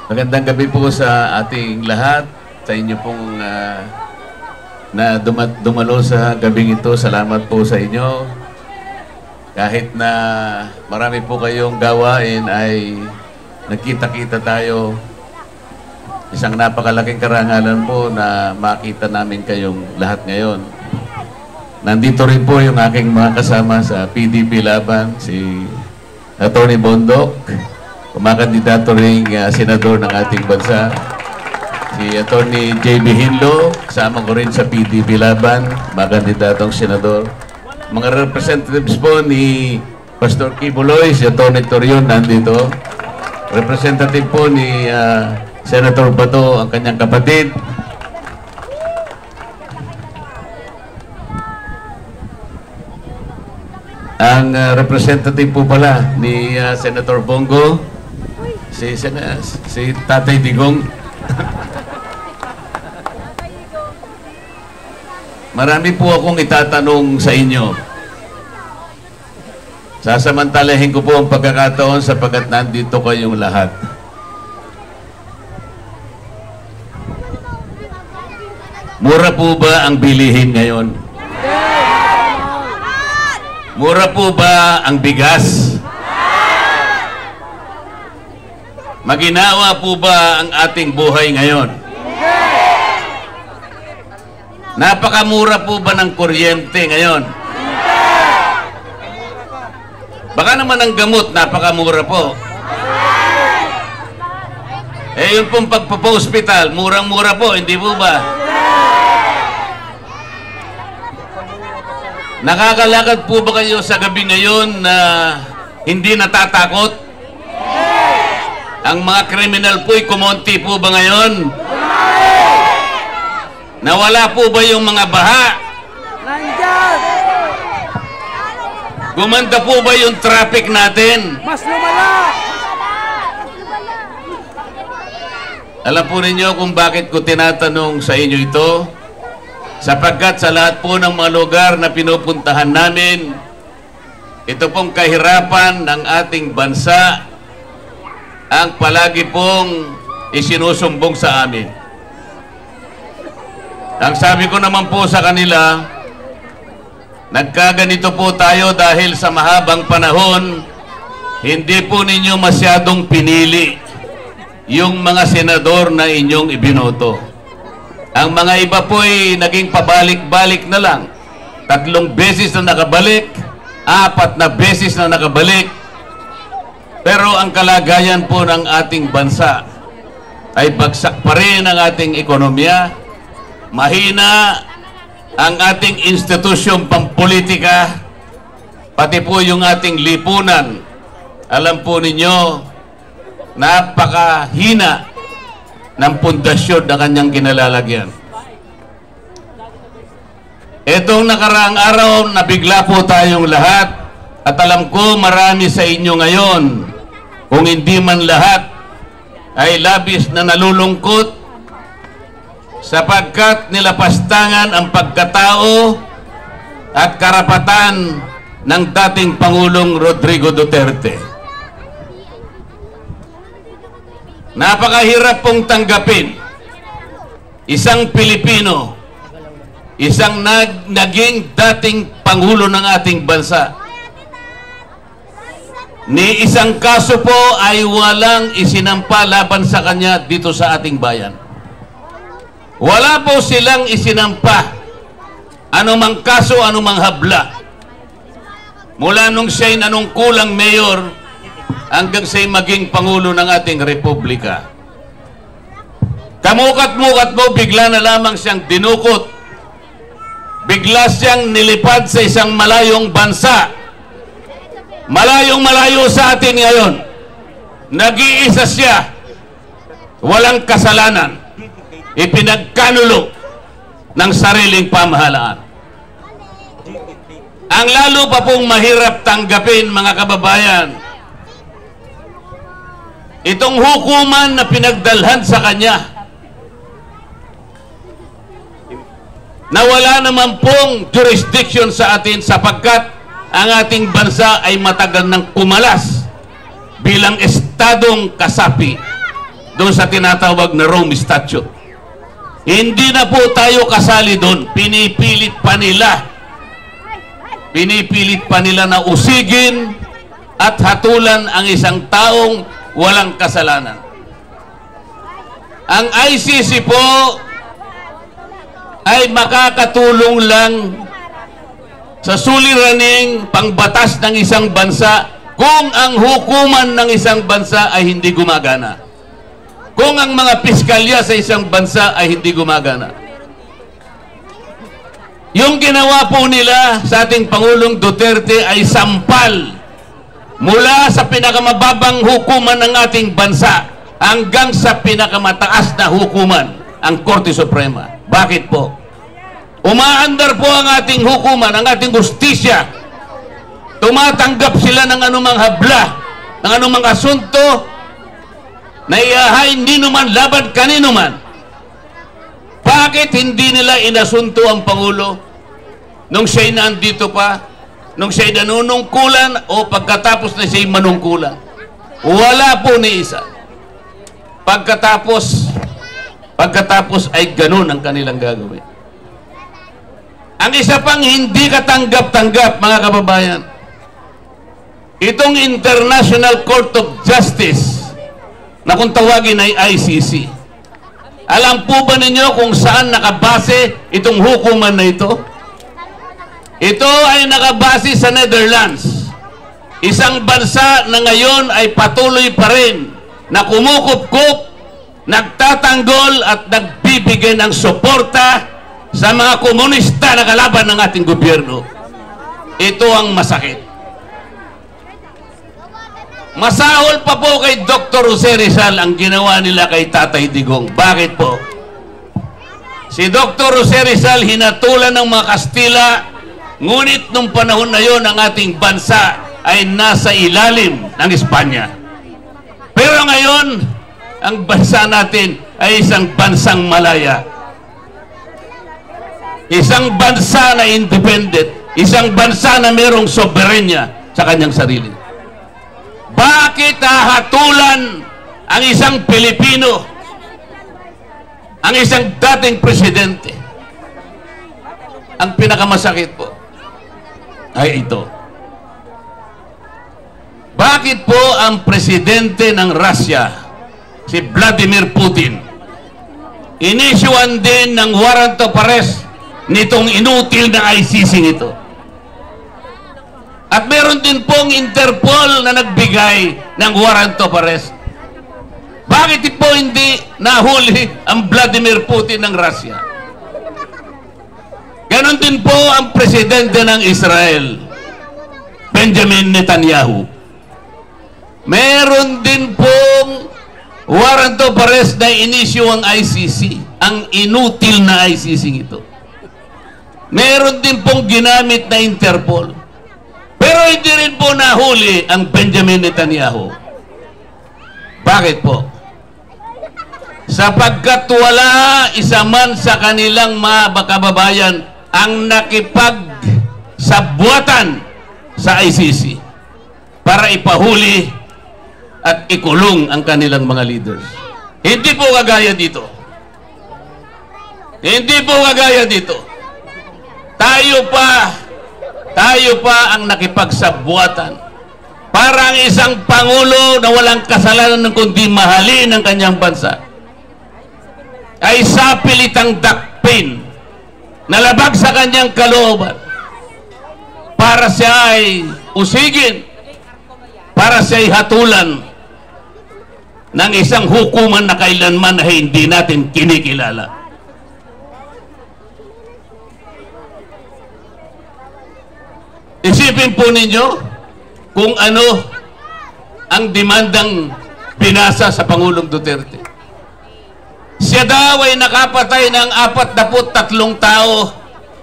Magandang gabi po sa ating lahat, sa inyo pong na dumalo sa gabing ito. Salamat po sa inyo. Kahit na marami po kayong gawain ay nagkita-kita tayo. Isang napakalaking karangalan po na makita namin kayong lahat ngayon. Nandito rin po yung aking mga kasama sa PDP Laban, si Atty. Bondok, kumakandidato ring senador ng ating bansa, si Atty. JB Hinlo, kasama ko rin sa PDP Laban, kumakandidatong senador. Mga representatives po ni Pastor Kibuloy, si Atty. Torion nandito. Representative po ni Senator Bato, ang kanyang kapatid. Ang representative po pala ni Senator Bongo, si Tatay Digong. Marami po akong itatanong sa inyo. Sasamantalahin ko po ang pagkakataon sapagkat nandito kayong lahat. Mura po ba ang bilihin ngayon? Mura po ba ang bigas? Maginawa po ba ang ating buhay ngayon? Napakamura po ba ng kuryente ngayon? Baka naman ang gamot, napakamura po. Eh, yun pong pagpapa-hospital, murang-mura po, hindi po ba? Nakakalakad po ba kayo sa gabi ngayon na hindi natatakot? Ang mga kriminal po'y kumonti po ba ngayon? Nawala po ba yung mga baha? Nandyan! Gumanda po ba yung traffic natin? Mas lumala! Alam po ninyo kung bakit ko tinatanong sa inyo ito? Sapagkat sa lahat po ng mga lugar na pinupuntahan namin, ito pong kahirapan ng ating bansa ang palagi pong isinusumbong sa amin. Ang sabi ko naman po sa kanila, nagkaganito po tayo dahil sa mahabang panahon, hindi po ninyo masyadong pinili yung mga senador na inyong ibinoto. Ang mga iba po ay naging pabalik-balik na lang. 3 beses na nakabalik, 4 na beses na nakabalik. Pero ang kalagayan po ng ating bansa ay bagsak pa rin ang ating ekonomiya. Mahina ang ating institusyong pampolitika, pati po yung ating lipunan. Alam po ninyo, napakahina ng pundasyon na kanyang kinalalagyan. Etong nakaraang araw, nabigla po tayong lahat at alam ko marami sa inyo ngayon, kung hindi man lahat, ay labis na nalulungkot sapagkat nilapastangan ang pagkatao at karapatan ng dating Pangulong Rodrigo Duterte. Napakahirap pong tanggapin isang Pilipino, isang naging dating Pangulo ng ating bansa, ni isang kaso po ay walang isinampa laban sa kanya dito sa ating bayan. Wala po silang isinampa anumang kaso, anumang habla. Mula nung siya'y nanungkulang mayor hanggang siya'y maging Pangulo ng ating Republika. Kamukat-mukat mo, bigla na lamang siyang dinukot. Bigla siyang nilipad sa isang malayong bansa. Malayong-malayo sa atin ngayon. Nag-iisa siya. Walang kasalanan. Ipinagkanulo ng sariling pamahalaan. Ang lalo pa pong mahirap tanggapin, mga kababayan, itong hukuman na pinagdalhan sa kanya na wala naman pong jurisdiction sa atin sapagkat ang ating bansa ay matagal nang kumalas bilang estadong kasapi doon sa tinatawag na Rome Statute. Hindi na po tayo kasali doon. Pinipilit pa nila na usigin at hatulan ang isang taong walang kasalanan. Ang ICC po ay makakatulong lang sa suliraning pangbatas ng isang bansa kung ang hukuman ng isang bansa ay hindi gumagana. Kung ang mga piskalya sa isang bansa ay hindi gumagana. Yung ginawa po nila sa ating Pangulong Duterte ay sampal mula sa pinakamababang hukuman ng ating bansa hanggang sa pinakamataas na hukuman, ang Korte Suprema. Bakit po? Umaandar po ang ating hukuman, ang ating justisya. Tumatanggap sila ng anumang habla, ng anumang asunto na iahay hindi naman laban kanino man. Bakit hindi nila inasunto ang Pangulo nung siya'y nandito pa, nung siya'y nanunungkulan o pagkatapos na siya'y manungkulan? Wala po ni isa. Pagkatapos ay ganun ang kanilang gagawin. Ang isa pang hindi katanggap-tanggap, mga kababayan, itong International Court of Justice na kung tawagin ay ICC. Alam po ba ninyo kung saan nakabase itong hukuman na ito? Ito ay nakabase sa Netherlands. Isang bansa na ngayon ay patuloy pa rin na kumukup-kup, nagtatanggol at nagbibigay ng suporta sa mga komunista na kalaban ng ating gobyerno. Ito ang masakit. Masahol pa po kay Dr. Jose Rizal ang ginawa nila kay Tatay Digong. Bakit po? Si Dr. Jose Rizal hinatulan ng mga Kastila, ngunit nung panahon na yon ang ating bansa ay nasa ilalim ng Espanya. Pero ngayon, ang bansa natin ay isang bansang malaya. Isang bansa na independent. Isang bansa na mayroong soberenya sa kanyang sarili. Bakit hahatulan ang isang Pilipino, ang isang dating presidente? Ang pinakamasakit po ay ito. Bakit po ang presidente ng Russia, si Vladimir Putin, inisyuan din ng warrant of arrest nitong inutil na ICC ito? At meron din pong Interpol na nagbigay ng warrant of arrest. Bakit po hindi nahuli ang Vladimir Putin ng Russia? Ganon din po ang presidente ng Israel, Benjamin Netanyahu. Meron din pong warrant of arrest na inisyu ang ICC, ang inutil na ICC ito. Meron din pong ginamit na Interpol. Pero hindi rin po nahuli ang Benjamin Netanyahu. Bakit po? Sapagkat wala isa man sa kanilang mga kababayan ang nakipagsabwatan sa ICC para ipahuli at ikulong ang kanilang mga leaders. Hindi po kagaya dito. Hindi po kagaya dito. Tayo pa ang nakipagsabwatan. Parang isang pangulo na walang kasalanan kundi mahalin ang kanyang bansa ay sapilitang dakpin na labag sa kanyang kalooban para siya ay usigin, para siya ay hatulan ng isang hukuman na kailanman ay hindi natin kinikilala. Isipin po ninyo kung ano ang demandang pinasa sa Pangulong Duterte. Siya daw ay nakapatay ng 43 tao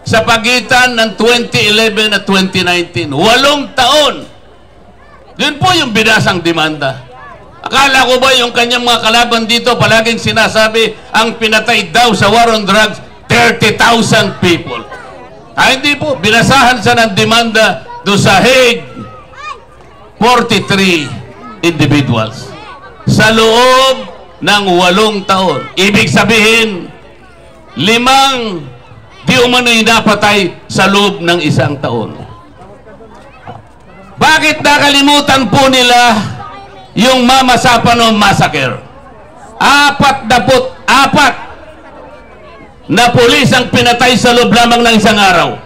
sa pagitan ng 2011 at 2019. 8 taon. Yun po yung binasang demanda. Akala ko ba yung kanyang mga kalaban dito palaging sinasabi ang pinatay daw sa war on drugs 30,000 people. Hindi po. Binasahan siya ng demanda doon sa Hague. 43 individuals. Sa loob ng 8 taon. Ibig sabihin, 5 di umano'y napatay sa loob ng 1 taon. Bakit nakalimutan po nila yung Mama Sapano Massacre? 44 na pulis ang pinatay sa loob lamang ng 1 araw.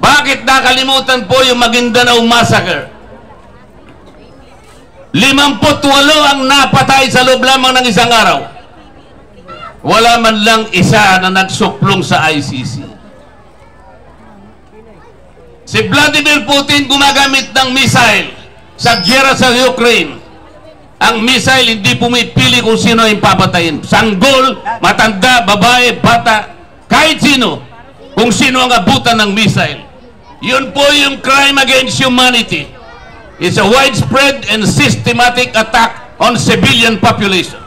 Bakit nakalimutan po yung Maguindanao Massacre? 58 ang napatay sa loob lamang ng 1 araw. Wala man lang isa na nagsuplong sa ICC. Si Vladimir Putin gumagamit ng missile sa giyera sa Ukraine. Ang missile hindi pumipili kung sino yung papatayin. Sanggol, matanda, babae, bata, kahit sino. Kung sino ang abutan ng missile. Yun po yung crime against humanity. It's a widespread and systematic attack on civilian population.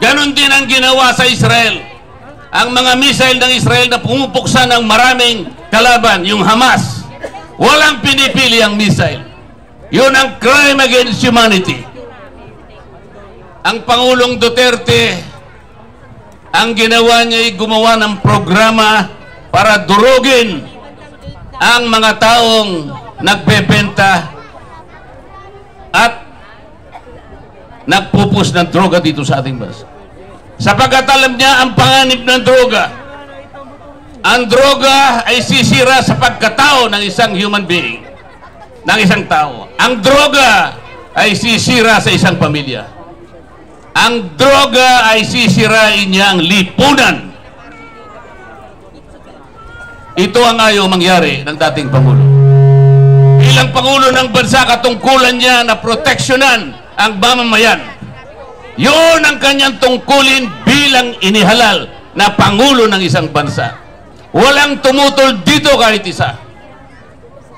Ganon din ang ginawa sa Israel. Ang mga missile ng Israel na pumupuksa ng maraming kalaban, yung Hamas, walang pinipili ang missile. Yun ang crime against humanity. Ang Pangulong Duterte, ang ginawa niya ay gumawa ng programa para durugin ang mga taong nagbebenta at nagpupus ng droga dito sa ating bansa. Sapagkat alam niya ang panganib ng droga. Ang droga ay sisira sa pagkatao ng isang human being, ng isang tao. Ang droga ay sisira sa isang pamilya. Ang droga ay sisirain niya ang lipunan. Ito ang ayaw mangyari ng dating Pangulo. Bilang Pangulo ng bansa, katungkulan niya na proteksyonan ang mamamayan. Yun ang kanyang tungkulin bilang inihalal na Pangulo ng isang bansa. Walang tumutol dito kahit isa.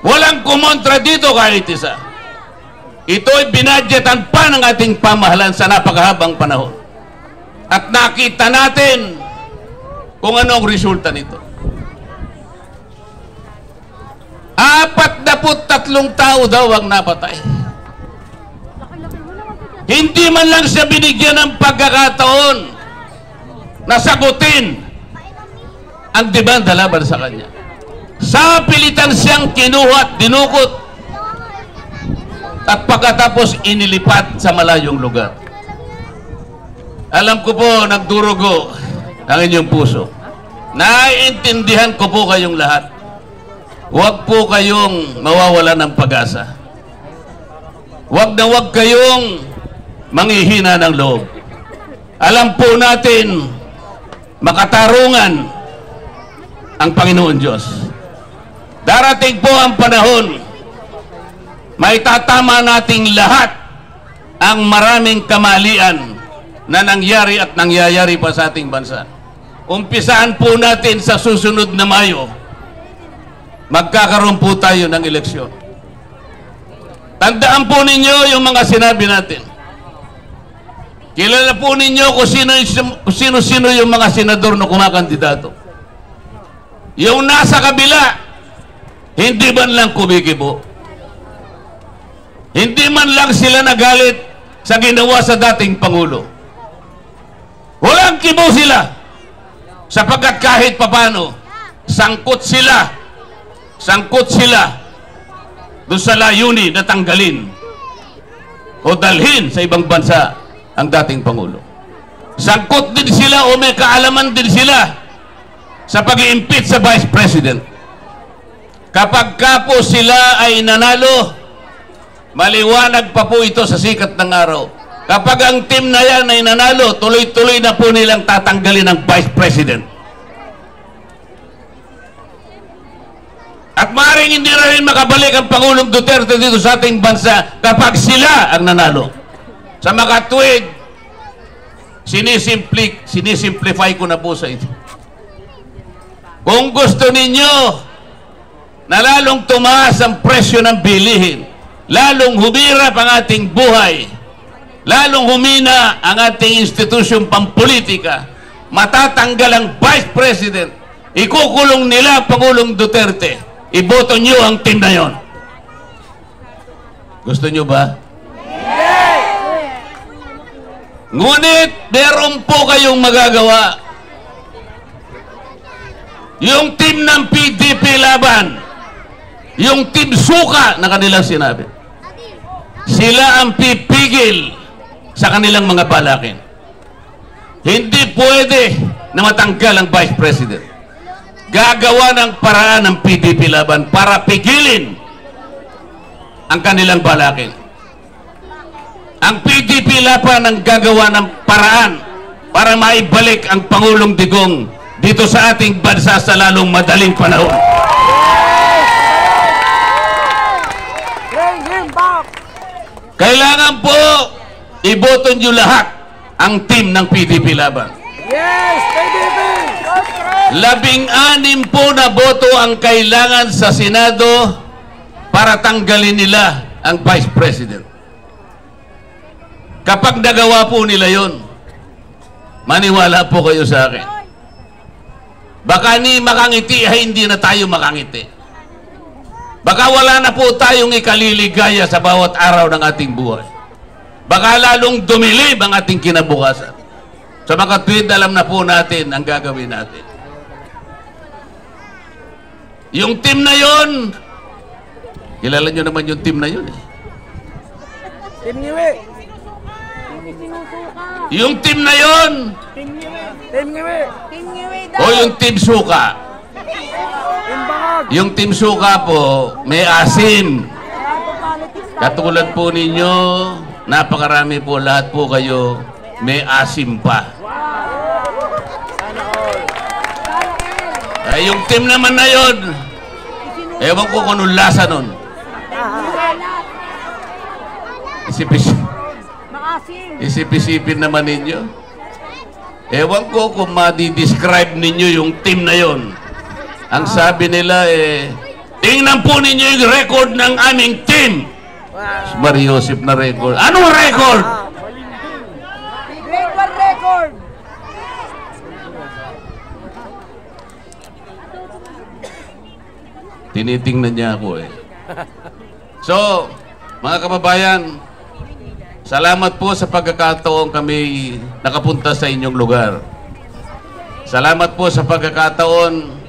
Walang kumontra dito kahit isa. Ito'y binadgetan pa ng ating pamahalaan sa napakahabang panahon. At nakita natin kung ano ang resulta nito. 43 tao daw ang napatay. Hindi man lang siya binigyan ng pagkakataon na sagutin ang demanda laban sa kanya. Sa pilitan siyang kinuha at dinukot at pagkatapos inilipat sa malayong lugar. Alam ko po, nagdurugo ang inyong puso. Naiintindihan ko po kayong lahat. Huwag po kayong mawawala ng pag-asa. Huwag na huwag kayong manghihina ng loob. Alam po natin, makatarungan ang Panginoon Diyos. Darating po ang panahon, may tatama nating lahat ang maraming kamalian na nangyari at nangyayari pa sa ating bansa. Umpisaan po natin sa susunod na Mayo. Magkakaroon po tayo ng eleksyon. Tandaan po ninyo yung mga sinabi natin. Kilala po ninyo kung sino-sino yung mga senador na kumakandidato. Yung nasa kabila, hindi man lang kumikibo. Hindi man lang sila nagalit sa ginawa sa dating Pangulo. Walang kibo sila. Sapagkat kahit papano, sangkot sila doon sa layunin na tanggalin o dalhin sa ibang bansa ang dating Pangulo. Sangkot din sila o may kaalaman din sila sa pag-i-impeach sa Vice President. Kapag ka po sila ay nanalo, maliwanag pa po ito sa sikat ng araw. Kapag ang team na yan ay nanalo, tuloy-tuloy na po nilang tatanggalin ang Vice President. At maaaring hindi na rin makabalik ang Pangulong Duterte dito sa ating bansa kapag sila ang nanalo. Sa makatwid, sinisimplify ko na po sa inyo. Kung gusto ninyo na lalong tumaas ang presyo ng bilihin, lalong humirap ang ating buhay, lalong humina ang ating institusyong pampolitika, matatanggal ang Vice President, ikukulong nila ang Pangulong Duterte, iboto nyo ang team na yon. Gusto nyo ba? Ngunit meron po kayong magagawa. Yung team ng PDP Laban, yung team Suka na kanilang sinabi, sila ang pipigil sa kanilang mga balakin. Hindi pwede na matanggal ang Vice President. Gagawa ng paraan ng PDP Laban para pigilin ang kanilang balakin. Ang PDP Laban ang gagawa ng paraan para maibalik ang Pangulong Digong dito sa ating bansa sa lalong madaling panahon. Bring him back! Kailangan po iboto nyo lahat ang team ng PDP Laban. Yes, PDP! 16 po na boto ang kailangan sa Senado para tanggalin nila ang Vice President. Kapag nagawa po nila yon, maniwala po kayo sa akin. Baka ni makangiti ay hindi na tayo makangiti. Baka wala na po tayong ikaliligaya sa bawat araw ng ating buhay. Baka lalong dumilib ang ating kinabukasan. Sa mga tweet, alam na po natin ang gagawin natin. Yung team na yon, kilala nyo naman yung team na yun eh. Team Ngiwi! Yung team na yon, Team Ngiwi! o yung team Suka. Team Bangag! Yung team Suka po, may asin. Katulad po ninyo, napakarami po, lahat po kayo, may asim pa. Ay, yung team naman na yon, ewan ko kung anong lasa nun. Isip-isipin naman ninyo. Ewan ko kung madi-describe ninyo yung team na yon. Ang sabi nila tingnan po ninyo yung record ng aming team. Mariosip na record. Anong record? Grade 1 record! Tinitingnan niya ako eh. So, mga kababayan, salamat po sa pagkakataon kami nakapunta sa inyong lugar. Salamat po sa pagkakataon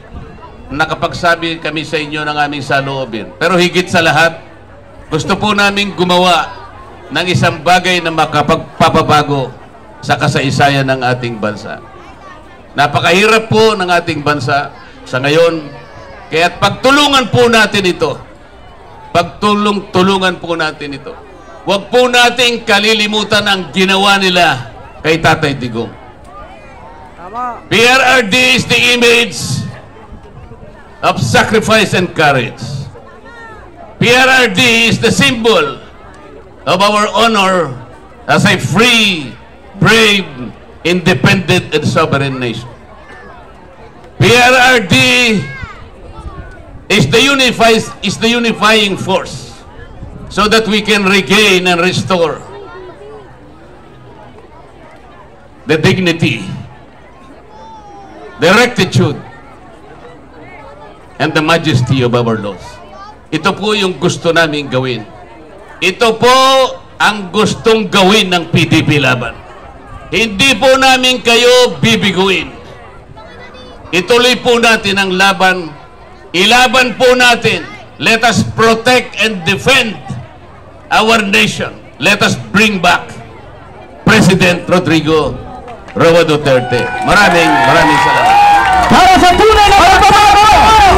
nakapagsabi kami sa inyo ng aming saloobin. Pero higit sa lahat, gusto po namin gumawa ng isang bagay na makapagpapabago sa kasaysayan ng ating bansa. Napakahirap po ng ating bansa sa ngayon. Kaya't pagtulungan po natin ito. Pagtulungan po natin ito. Huwag po nating kalilimutan ang ginawa nila kay Tatay Digong. Tama! PRRD is the image of sacrifice and courage. PRRD is the symbol of our honor as a free, brave, independent, and sovereign nation. PRRD is the unifying force so that we can regain and restore the dignity, the rectitude, and the majesty of our laws. Ito po yung gusto namin gawin. Ito po ang gustong gawin ng PDP Laban. Hindi po namin kayo bibiguin. Ituloy po natin ang laban. Ilaban po natin. Let us protect and defend our nation. Let us bring back President Rodrigo Roa Duterte. Maraming salamat. Para sa tunay na pagbabago!